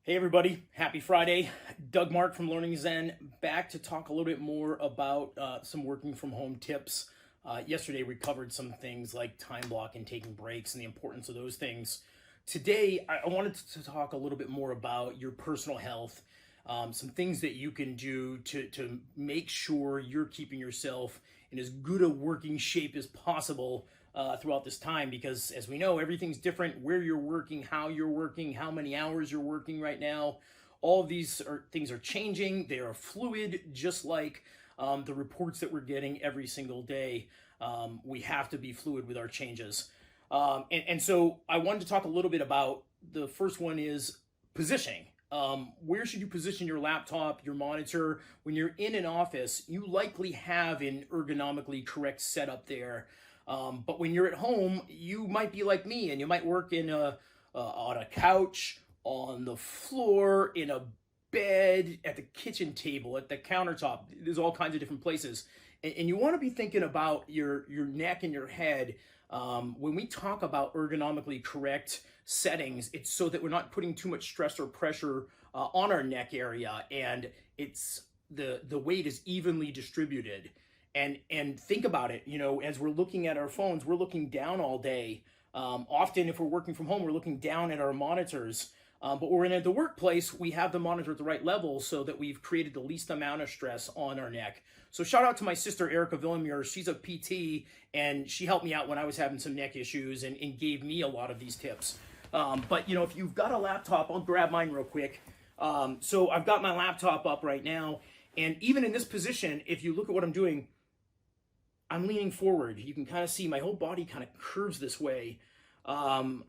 Hey everybody, happy Friday. Doug Mark from LearningZen, back to talk a little bit more about some working from home tips. Yesterday we covered some things like time block and taking breaks and the importance of those things. Today I wanted to talk a little bit more about your personal health, some things that you can do to make sure you're keeping yourself in as good a working shape as possible throughout this time, because as we know, everything's different. Where you're working, how many hours you're working right now, all of these things are changing. They are fluid, just like the reports that we're getting every single day. We have to be fluid with our changes. And so I wanted to talk a little bit about, the first one is positioning. Where should you position your laptop, your monitor? When you're in an office, you likely have an ergonomically correct setup there. But when you're at home, you might be like me and you might work on a couch, on the floor, in a bed, at the kitchen table, at the countertop. There's all kinds of different places. And you want to be thinking about your neck and your head. When we talk about ergonomically correct settings, it's so that we're not putting too much stress or pressure on our neck area, and it's the weight is evenly distributed. And think about it, as we're looking at our phones, we're looking down all day. Often if we're working from home, we're looking down at our monitors. But when we're in the workplace, we have the monitor at the right level so that we've created the least amount of stress on our neck. So shout out to my sister, Erica Villamure. She's a PT, and she helped me out when I was having some neck issues and gave me a lot of these tips. But if you've got a laptop, I'll grab mine real quick. So I've got my laptop up right now. And even in this position, if you look at what I'm doing, I'm leaning forward. You can kind of see my whole body kind of curves this way. And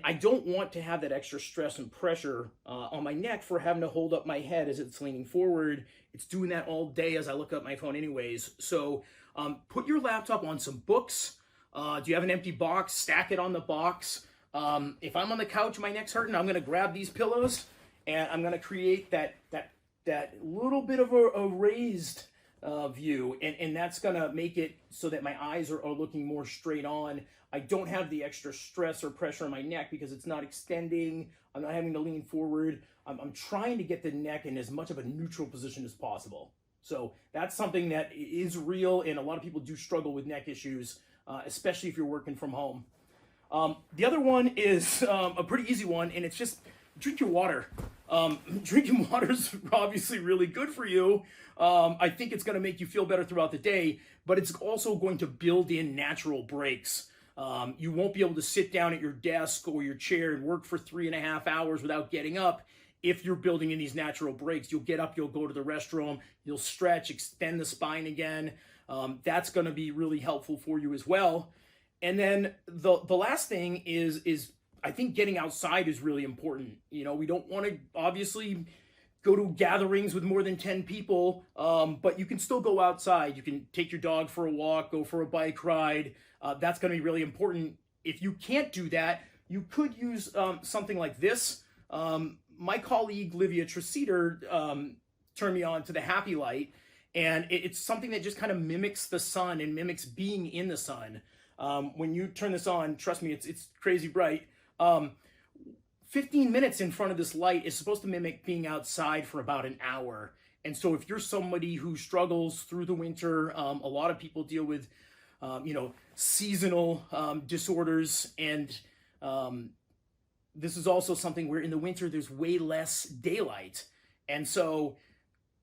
I don't want to have that extra stress and pressure on my neck for having to hold up my head as it's leaning forward. It's doing that all day as I look at my phone anyways. So put your laptop on some books. Do you have an empty box? Stack it on the box. If I'm on the couch, my neck's hurting, I'm gonna grab these pillows and I'm gonna create that little bit of a raised view, and that's gonna make it so that my eyes are looking more straight on. I don't have the extra stress or pressure on my neck because it's not extending. I'm not having to lean forward. I'm trying to get the neck in as much of a neutral position as possible. So that's something that is real, and a lot of people do struggle with neck issues, especially if you're working from home. The other one is a pretty easy one, and it's just drink your water. Drinking water is obviously really good for you. I think it's going to make you feel better throughout the day, but it's also going to build in natural breaks. You won't be able to sit down at your desk or your chair and work for 3.5 hours without getting up. If you're building in these natural breaks, you'll get up, you'll go to the restroom, you'll stretch, extend the spine again. That's going to be really helpful for you as well. And then the last thing is I think getting outside is really important. We don't want to obviously go to gatherings with more than 10 people, but you can still go outside. You can take your dog for a walk, go for a bike ride. That's going to be really important. If you can't do that, you could use something like this. My colleague, Livia Treseder, turned me on to the Happy Light, and it's something that just kind of mimics the sun and mimics being in the sun. When you turn this on, trust me, it's crazy bright. 15 minutes in front of this light is supposed to mimic being outside for about an hour. And so if you're somebody who struggles through the winter, a lot of people deal with, seasonal disorders. And this is also something where in the winter, there's way less daylight. And so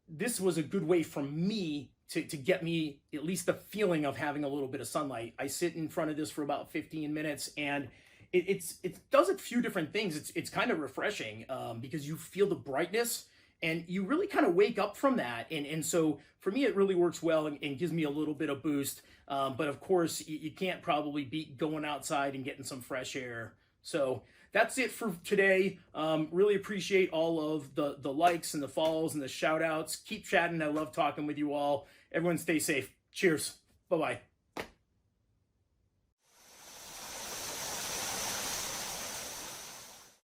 this was a good way for me to get me at least the feeling of having a little bit of sunlight. I sit in front of this for about 15 minutes, and it does a few different things. It's kind of refreshing because you feel the brightness and you really kind of wake up from that. And so for me, it really works well and gives me a little bit of boost. But of course, you can't probably beat going outside and getting some fresh air. So that's it for today. Really appreciate all of the likes and the follows and the shout outs. Keep chatting. I love talking with you all. Everyone stay safe. Cheers. Bye-bye.